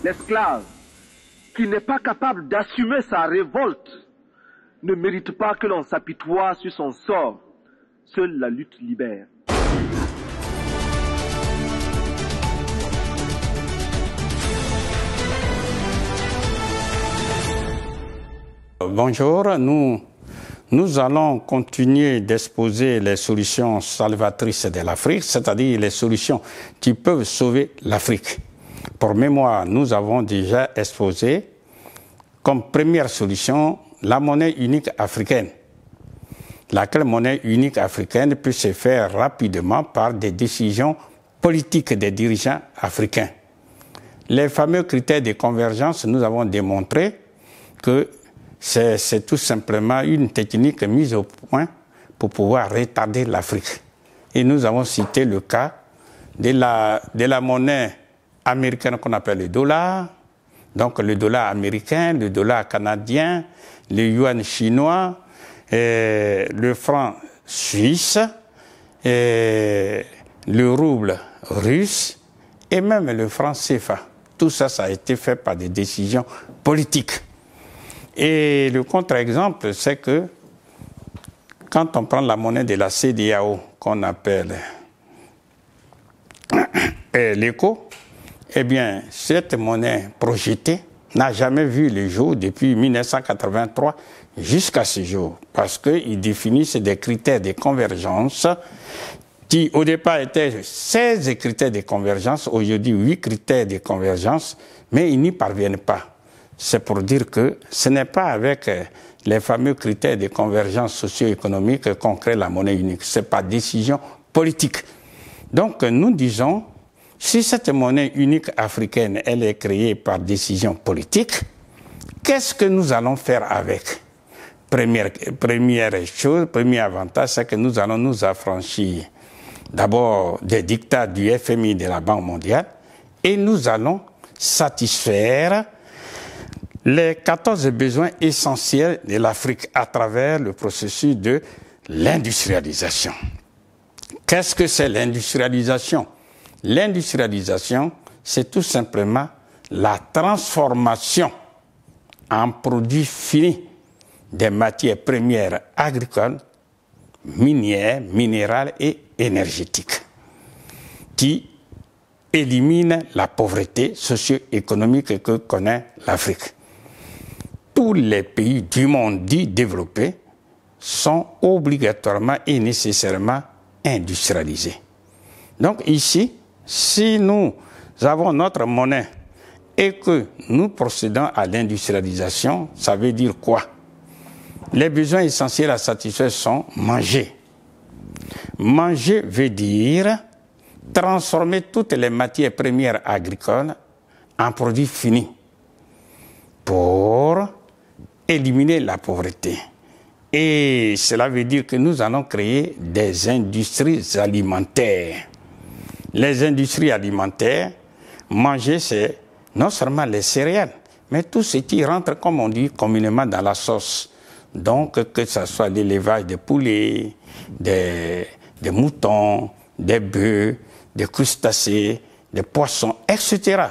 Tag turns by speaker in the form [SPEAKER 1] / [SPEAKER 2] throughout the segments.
[SPEAKER 1] L'esclave qui n'est pas capable d'assumer sa révolte ne mérite pas que l'on s'apitoie sur son sort. Seule la lutte libère.
[SPEAKER 2] Bonjour, nous allons continuer d'exposer les solutions salvatrices de l'Afrique, c'est-à-dire les solutions qui peuvent sauver l'Afrique. Pour mémoire, nous avons déjà exposé comme première solution la monnaie unique africaine. Laquelle monnaie unique africaine peut se faire rapidement par des décisions politiques des dirigeants africains. Les fameux critères de convergence, nous avons démontré que c'est tout simplement une technique mise au point pour pouvoir retarder l'Afrique. Et nous avons cité le cas de la monnaie américaine qu'on appelle le dollar, donc le dollar américain, le dollar canadien, le yuan chinois, le franc suisse, le rouble russe et même le franc CFA. Tout ça, ça a été fait par des décisions politiques. Et le contre-exemple, c'est que quand on prend la monnaie de la CEDEAO, qu'on appelle l'ECO, eh bien, cette monnaie projetée n'a jamais vu le jour depuis 1983 jusqu'à ce jour, parce qu'ils définissent des critères de convergence qui, au départ, étaient 16 critères de convergence, aujourd'hui 8 critères de convergence, mais ils n'y parviennent pas. C'est pour dire que ce n'est pas avec les fameux critères de convergence socio-économique qu'on crée la monnaie unique. C'est par décision politique. Donc, nous disons, si cette monnaie unique africaine, elle est créée par décision politique, qu'est-ce que nous allons faire avec? Première chose, premier avantage, c'est que nous allons nous affranchir d'abord des dictats du FMI, de la Banque mondiale, et nous allons satisfaire les 14 besoins essentiels de l'Afrique à travers le processus de l'industrialisation. Qu'est-ce que c'est l'industrialisation? L'industrialisation, c'est tout simplement la transformation en produits finis des matières premières agricoles, minières, minérales et énergétiques, qui élimine la pauvreté socio-économique que connaît l'Afrique. Tous les pays du monde dits développés sont obligatoirement et nécessairement industrialisés. Donc ici, si nous avons notre monnaie et que nous procédons à l'industrialisation, ça veut dire quoi? Les besoins essentiels à satisfaire sont manger. Manger veut dire transformer toutes les matières premières agricoles en produits finis pour éliminer la pauvreté. Et cela veut dire que nous allons créer des industries alimentaires. Les industries alimentaires, manger, c'est non seulement les céréales, mais tout ce qui rentre, comme on dit communément, dans la sauce. Donc, que ce soit l'élevage des poulets, des moutons, des bœufs, des crustacés, des poissons, etc.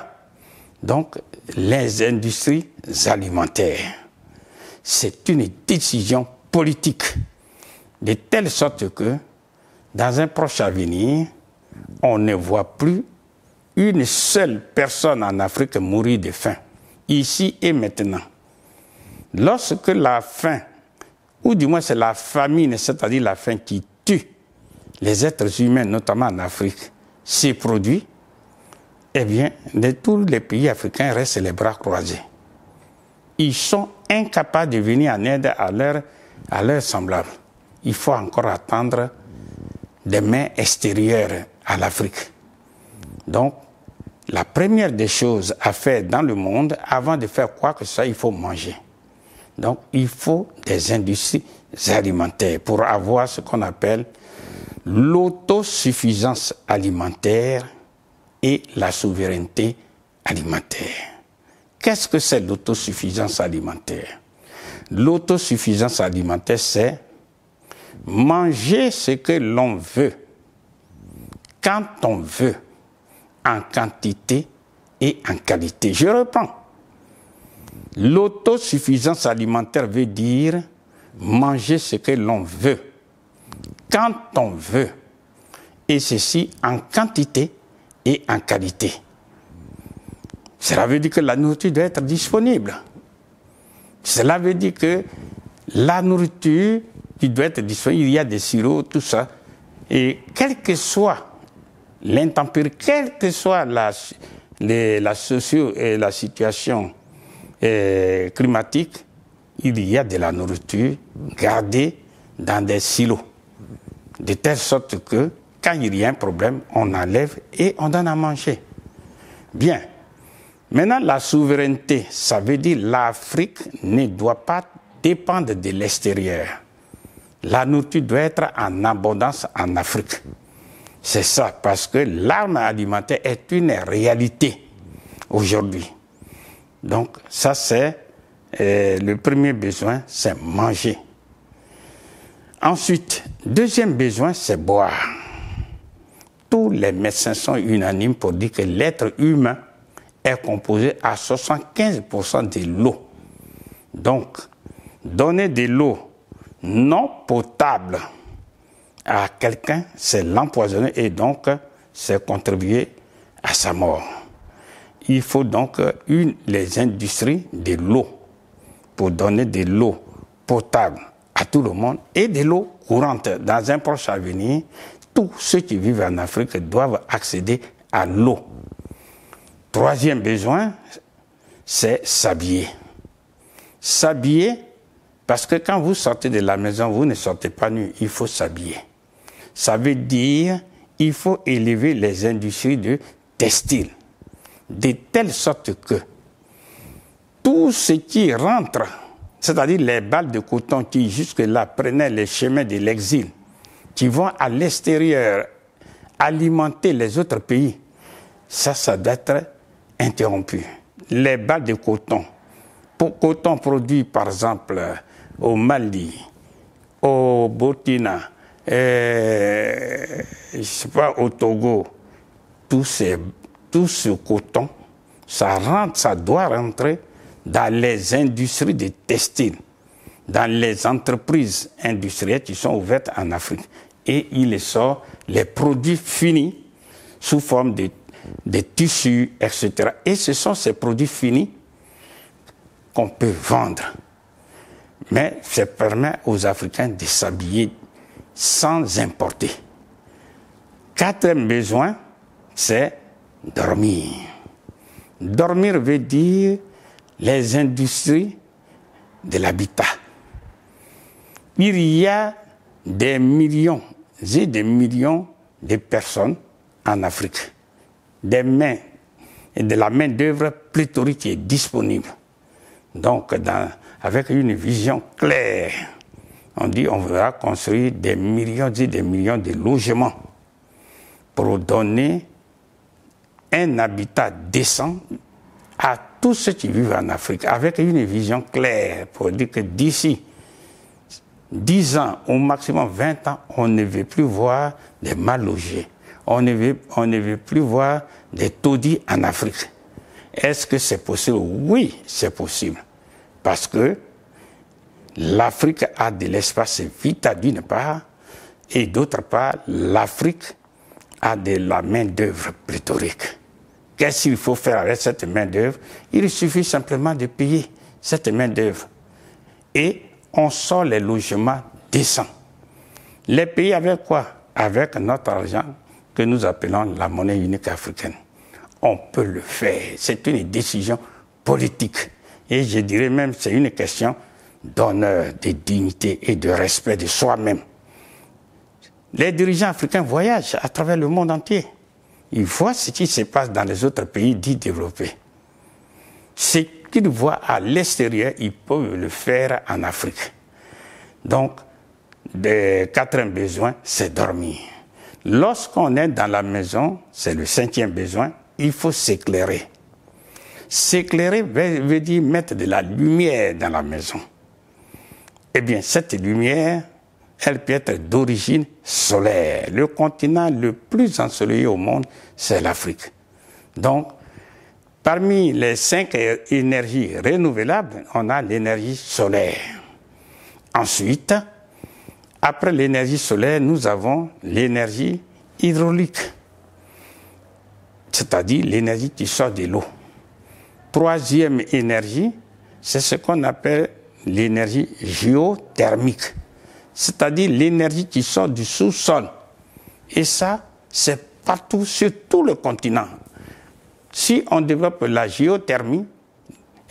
[SPEAKER 2] Donc, les industries alimentaires. C'est une décision politique, de telle sorte que, dans un proche avenir, on ne voit plus une seule personne en Afrique mourir de faim, ici et maintenant. Lorsque la faim, ou du moins c'est la famine, c'est-à-dire la faim qui tue les êtres humains, notamment en Afrique, s'est produit, eh bien, de tous les pays africains restent les bras croisés. Ils sont incapables de venir en aide à leurs semblables. Il faut encore attendre des mains extérieures à l'Afrique. Donc, la première des choses à faire dans le monde, avant de faire quoi que ce soit, il faut manger. Donc, il faut des industries alimentaires pour avoir ce qu'on appelle l'autosuffisance alimentaire et la souveraineté alimentaire. Qu'est-ce que c'est l'autosuffisance alimentaire? L'autosuffisance alimentaire, c'est manger ce que l'on veut, quand on veut, en quantité et en qualité. Je reprends. L'autosuffisance alimentaire veut dire manger ce que l'on veut, quand on veut, et ceci en quantité et en qualité. Cela veut dire que la nourriture doit être disponible. Cela veut dire que la nourriture qui doit être disponible, il y a des sirops, tout ça. Et quelle que soit l'intempérie, quelle que soit la socio et la situation climatique, il y a de la nourriture gardée dans des silos. De telle sorte que quand il y a un problème, on enlève et on donne à manger. Bien. Maintenant, la souveraineté, ça veut dire l'Afrique ne doit pas dépendre de l'extérieur. La nourriture doit être en abondance en Afrique. C'est ça, parce que l'arme alimentaire est une réalité aujourd'hui. Donc, ça c'est le premier besoin, c'est manger. Ensuite, deuxième besoin, c'est boire. Tous les médecins sont unanimes pour dire que l'être humain est composé à 75% de l'eau. Donc, donner de l'eau non potable à quelqu'un, c'est l'empoisonner et donc c'est contribuer à sa mort. Il faut donc les industries de l'eau pour donner de l'eau potable à tout le monde et de l'eau courante. Dans un proche avenir, tous ceux qui vivent en Afrique doivent accéder à l'eau. Troisième besoin, c'est s'habiller. S'habiller, parce que quand vous sortez de la maison, vous ne sortez pas nu, il faut s'habiller. Ça veut dire qu'il faut élever les industries de textile, de telle sorte que tout ce qui rentre, c'est-à-dire les balles de coton qui jusque-là prenaient les chemins de l'exil, qui vont à l'extérieur alimenter les autres pays, ça doit être interrompu. Les balles de coton, coton produit par exemple au Mali, au Burkina, je sais pas, au Togo, tout ce coton, ça doit rentrer dans les industries de textile, dans les entreprises industrielles qui sont ouvertes en Afrique. Et il sort les produits finis sous forme de tissus, etc. Et ce sont ces produits finis qu'on peut vendre. Mais ça permet aux Africains de s'habiller sans importer. Quatrième besoin, c'est dormir. Dormir veut dire les industries de l'habitat. Il y a des millions et des millions de personnes en Afrique. Des mains et de la main-d'œuvre pléthorique qui est disponible. Donc, avec une vision claire, on dit on va construire des millions et des millions de logements pour donner un habitat décent à tous ceux qui vivent en Afrique, avec une vision claire pour dire que d'ici 10 ans, au maximum 20 ans, on ne veut plus voir des mal logés. On ne veut plus voir des taudis en Afrique. Est-ce que c'est possible? Oui, c'est possible. Parce que l'Afrique a de l'espace vital d'une part, et d'autre part, l'Afrique a de la main-d'œuvre pléthorique. Qu'est-ce qu'il faut faire avec cette main-d'œuvre? Il suffit simplement de payer cette main-d'œuvre. Et on sort les logements décents. Les pays avec quoi? Avec notre argent que nous appelons la monnaie unique africaine. On peut le faire. C'est une décision politique. Et je dirais même que c'est une question d'honneur, de dignité et de respect de soi-même. Les dirigeants africains voyagent à travers le monde entier. Ils voient ce qui se passe dans les autres pays dits développés. Ce qu'ils voient à l'extérieur, ils peuvent le faire en Afrique. Donc, le quatrième besoin, c'est dormir. Lorsqu'on est dans la maison, c'est le cinquième besoin, il faut s'éclairer. S'éclairer veut dire mettre de la lumière dans la maison. Eh bien, cette lumière, elle peut être d'origine solaire. Le continent le plus ensoleillé au monde, c'est l'Afrique. Donc, Parmi les 5 énergies renouvelables, on a l'énergie solaire. Ensuite, après l'énergie solaire, nous avons l'énergie hydraulique, c'est-à-dire l'énergie qui sort de l'eau. Troisième énergie, c'est ce qu'on appelle l'énergie géothermique, c'est-à-dire l'énergie qui sort du sous-sol. Et ça, c'est partout, sur tout le continent. Si on développe la géothermie,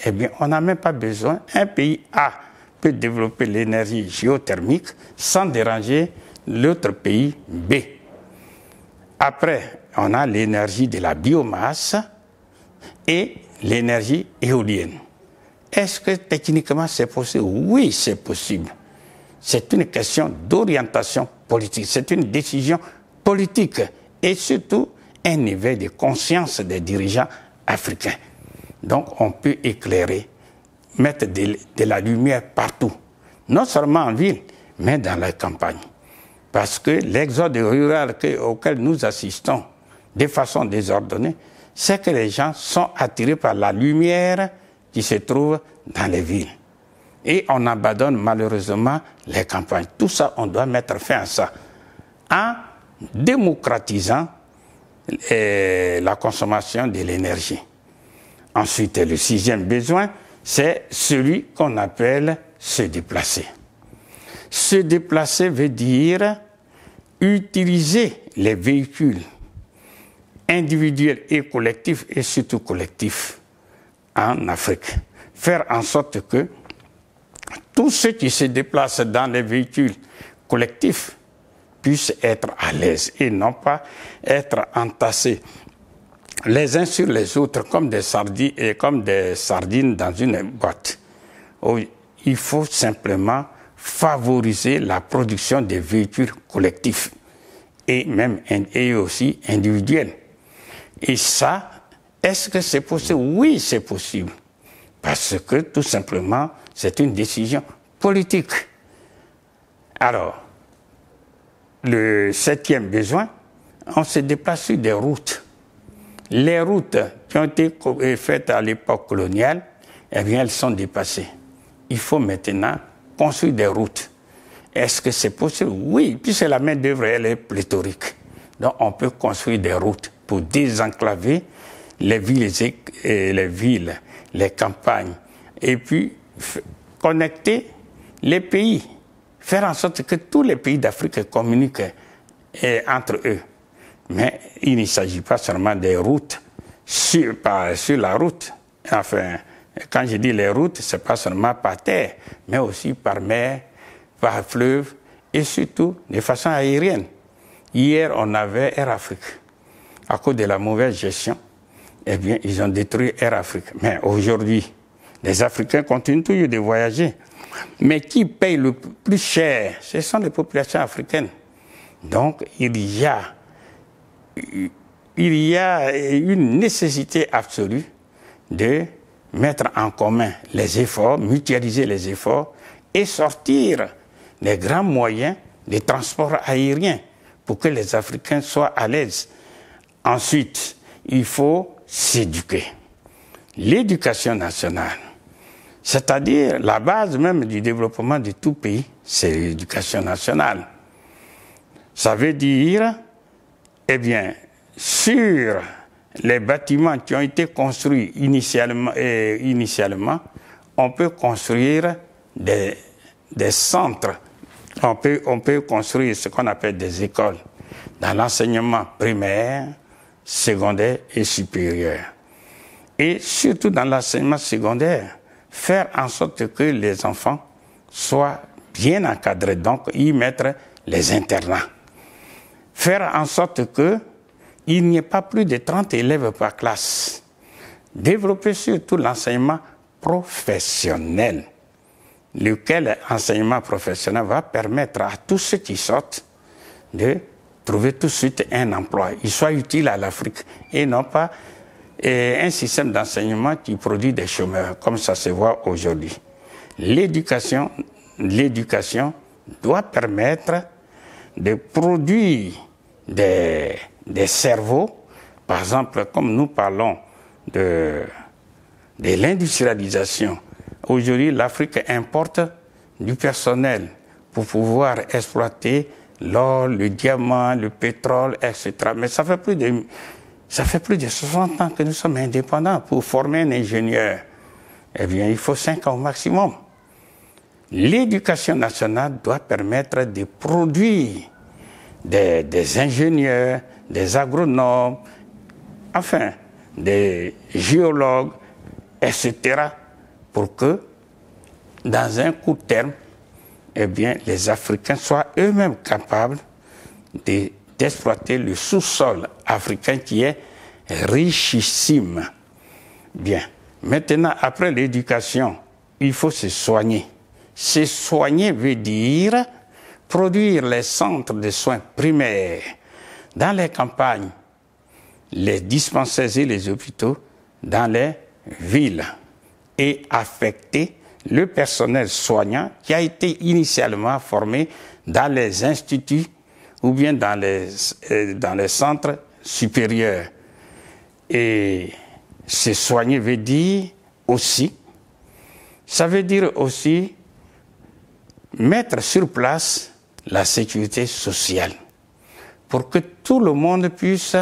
[SPEAKER 2] eh bien, on n'a même pas besoin. Un pays A peut développer l'énergie géothermique sans déranger l'autre pays B. Après, on a l'énergie de la biomasse et l'énergie éolienne. Est-ce que techniquement c'est possible? Oui, c'est possible. C'est une question d'orientation politique, c'est une décision politique et surtout un éveil de conscience des dirigeants africains. Donc on peut éclairer, mettre de la lumière partout, non seulement en ville, mais dans la campagne. Parce que l'exode rural auquel nous assistons de façon désordonnée, c'est que les gens sont attirés par la lumière qui se trouve dans les villes. Et on abandonne malheureusement les campagnes. Tout ça, on doit mettre fin à ça en démocratisant la consommation de l'énergie. Ensuite, le 6e besoin, c'est celui qu'on appelle se déplacer. Se déplacer veut dire utiliser les véhicules individuels et collectifs, et surtout collectifs, en Afrique. Faire en sorte que tous ceux qui se déplacent dans les véhicules collectifs puissent être à l'aise et non pas être entassés les uns sur les autres comme des sardines dans une boîte. Il faut simplement favoriser la production des véhicules collectifs et aussi individuels. Et ça, est-ce que c'est possible? Oui, c'est possible. Parce que tout simplement, c'est une décision politique. Alors, le 7e besoin, on se déplace sur des routes. Les routes qui ont été faites à l'époque coloniale, eh bien, elles sont dépassées. Il faut maintenant construire des routes. Est-ce que c'est possible? Oui, puisque la main-d'œuvre, elle est pléthorique. Donc, on peut construire des routes pour désenclaver les villes, les campagnes, et puis connecter les pays, faire en sorte que tous les pays d'Afrique communiquent entre eux. Mais il ne s'agit pas seulement des routes sur la route. Enfin, quand je dis les routes, ce n'est pas seulement par terre, mais aussi par mer, par fleuve et surtout de façon aérienne. Hier, on avait Air Afrique. À cause de la mauvaise gestion, eh bien, ils ont détruit Air Afrique. Mais aujourd'hui, les Africains continuent toujours de voyager. Mais qui paye le plus cher? Ce sont les populations africaines. Donc, il y a une nécessité absolue de mettre en commun les efforts, mutualiser les efforts et sortir les grands moyens de transport aérien pour que les Africains soient à l'aise. Ensuite, il faut s'éduquer. L'éducation nationale, c'est-à-dire la base même du développement de tout pays, c'est l'éducation nationale. Ça veut dire, eh bien, sur les bâtiments qui ont été construits initialement, on peut construire des centres. On peut construire ce qu'on appelle des écoles dans l'enseignement primaire, secondaire et supérieur. Et surtout dans l'enseignement secondaire, faire en sorte que les enfants soient bien encadrés, donc y mettre les internats. Faire en sorte qu'il n'y ait pas plus de 30 élèves par classe. Développer surtout l'enseignement professionnel, lequel enseignement professionnel va permettre à tous ceux qui sortent de trouver tout de suite un emploi. Ils soient utiles à l'Afrique et non pas un système d'enseignement qui produit des chômeurs, comme ça se voit aujourd'hui. L'éducation doit permettre de produire des cerveaux. Par exemple, comme nous parlons de l'industrialisation. Aujourd'hui, l'Afrique importe du personnel pour pouvoir exploiter l'or, le diamant, le pétrole, etc. Mais ça fait plus de 60 ans que nous sommes indépendants. Pour former un ingénieur, eh bien, il faut 5 ans au maximum. L'éducation nationale doit permettre de produire des ingénieurs, des agronomes, enfin, des géologues, etc., pour que, dans un court terme, eh bien, les Africains soient eux-mêmes capables d'exploiter le sous-sol africain qui est richissime. Bien. Maintenant, après l'éducation, il faut se soigner. Se soigner veut dire produire les centres de soins primaires dans les campagnes, les dispensaires et les hôpitaux dans les villes et affecter le personnel soignant qui a été initialement formé dans les instituts ou bien dans les centres supérieurs. Et se soigner veut dire aussi, ça veut dire aussi mettre sur place la sécurité sociale pour que tout le monde puisse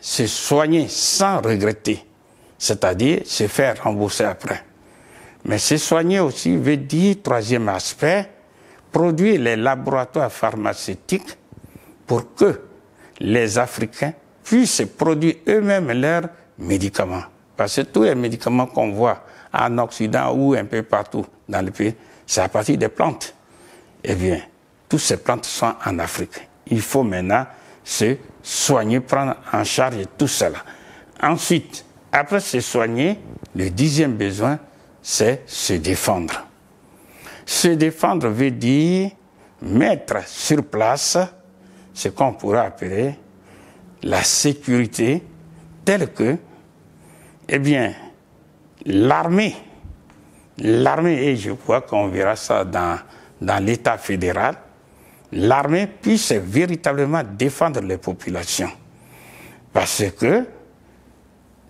[SPEAKER 2] se soigner sans regretter, c'est-à-dire se faire rembourser après. Mais se soigner aussi veut dire, troisième aspect, produire les laboratoires pharmaceutiques pour que les Africains puissent produire eux-mêmes leurs médicaments. Parce que tous les médicaments qu'on voit en Occident ou un peu partout dans le pays, c'est à partir des plantes. Eh bien, toutes ces plantes sont en Afrique. Il faut maintenant se soigner, prendre en charge tout cela. Ensuite, après se soigner, le 10e besoin, c'est se défendre. Se défendre veut dire mettre sur place ce qu'on pourrait appeler la sécurité telle que, eh bien, l'armée, et je crois qu'on verra ça dans l'État fédéral, l'armée puisse véritablement défendre les populations. Parce que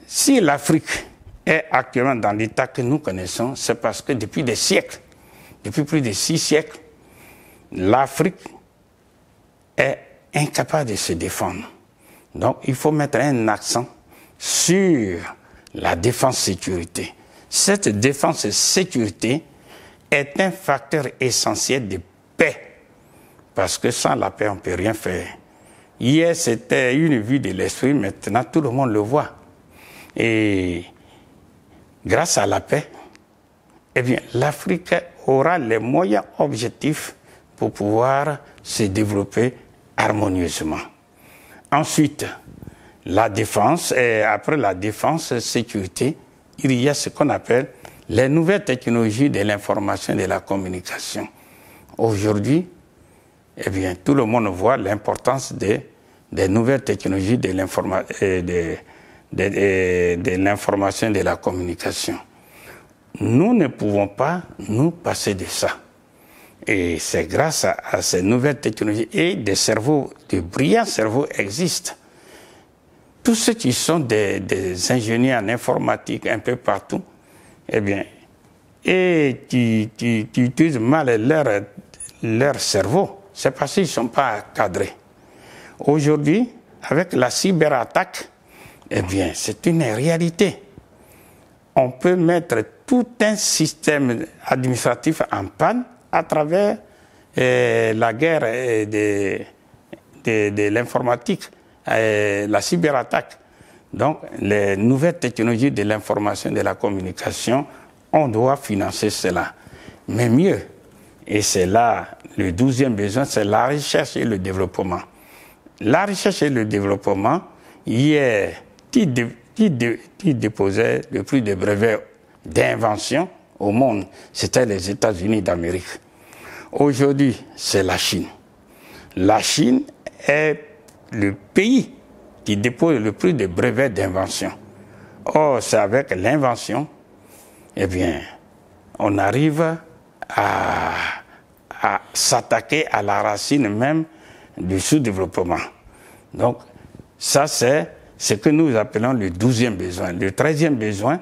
[SPEAKER 2] si l'Afrique est actuellement dans l'état que nous connaissons, c'est parce que depuis des siècles, depuis plus de 6 siècles, l'Afrique est incapable de se défendre. Donc il faut mettre un accent sur la défense-sécurité. Cette défense-sécurité est un facteur essentiel de paix. Parce que sans la paix, on ne peut rien faire. Hier, c'était une vue de l'esprit, maintenant tout le monde le voit. Et grâce à la paix, eh bien, l'Afrique aura les moyens objectifs pour pouvoir se développer harmonieusement. Ensuite, la défense, et après la défense, sécurité, il y a ce qu'on appelle les nouvelles technologies de l'information et de la communication. Aujourd'hui, eh bien, tout le monde voit l'importance des nouvelles technologies de l'information et de la communication. Nous ne pouvons pas nous passer de ça. Et c'est grâce à ces nouvelles technologies et des cerveaux, de brillants cerveaux existent. Tous ceux qui sont des ingénieurs en informatique un peu partout, eh bien, et qui utilisent mal leur cerveau, c'est parce qu'ils ne sont pas cadrés. Aujourd'hui, avec la cyberattaque, eh bien, c'est une réalité. On peut mettre tout un système administratif en panne à travers la guerre de l'informatique, la cyberattaque. Donc, les nouvelles technologies de l'information et de la communication, on doit financer cela. Mais mieux, et c'est là le 12e besoin, c'est la recherche et le développement. La recherche et le développement, hier, qui déposait le plus de brevets d'invention au monde, c'était les États-Unis d'Amérique. Aujourd'hui, c'est la Chine. La Chine est le pays qui dépose le plus de brevets d'invention. Or, c'est avec l'invention, eh bien, on arrive à s'attaquer à la racine même du sous-développement. Donc, ça, c'est ce que nous appelons le 12e besoin. Le 13e besoin,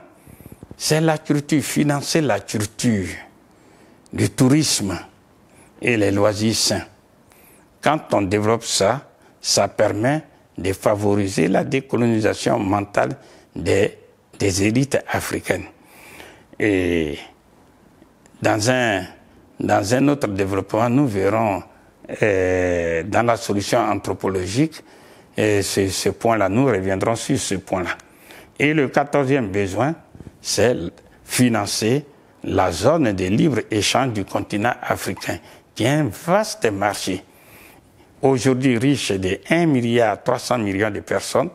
[SPEAKER 2] c'est la culture, financer la culture, le tourisme et les loisirs sains. Quand on développe ça, ça permet de favoriser la décolonisation mentale des élites africaines. Et dans un autre développement, nous verrons dans la solution anthropologique, ce point-là, nous reviendrons sur ce point-là. Et le 14e besoin, c'est financer la zone de libre-échange du continent africain, qui est un vaste marché, aujourd'hui riche de 1,3 milliard de personnes,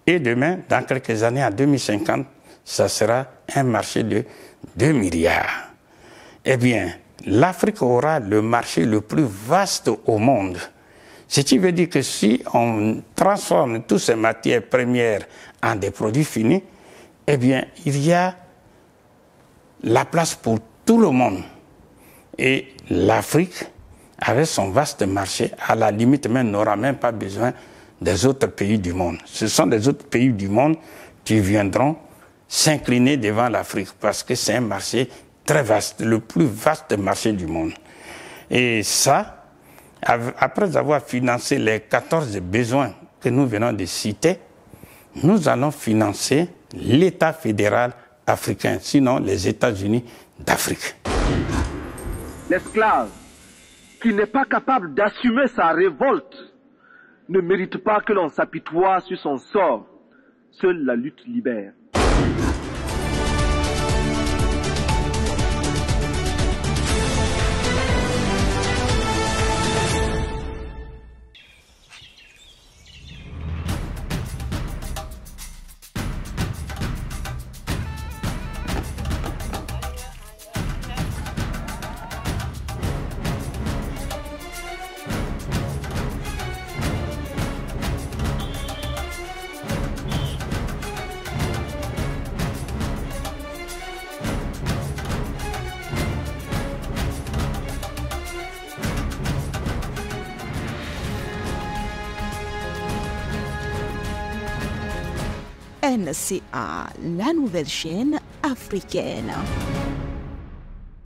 [SPEAKER 2] et demain, dans quelques années, en 2050, ça sera un marché de 2 milliards. Eh bien, l'Afrique aura le marché le plus vaste au monde. Ce qui veut dire que si on transforme toutes ces matières premières en des produits finis, eh bien, il y a la place pour tout le monde. Et l'Afrique, avec son vaste marché, à la limite même, n'aura même pas besoin des autres pays du monde. Ce sont des autres pays du monde qui viendront s'incliner devant l'Afrique parce que c'est un marché très vaste, le plus vaste marché du monde. Et ça, après avoir financé les 14 besoins que nous venons de citer, nous allons financer l'État fédéral africain, sinon les États-Unis d'Afrique.
[SPEAKER 1] L'esclave qui n'est pas capable d'assumer sa révolte ne mérite pas que l'on s'apitoie sur son sort. Seule la lutte libère.
[SPEAKER 3] NCA, la nouvelle chaîne africaine.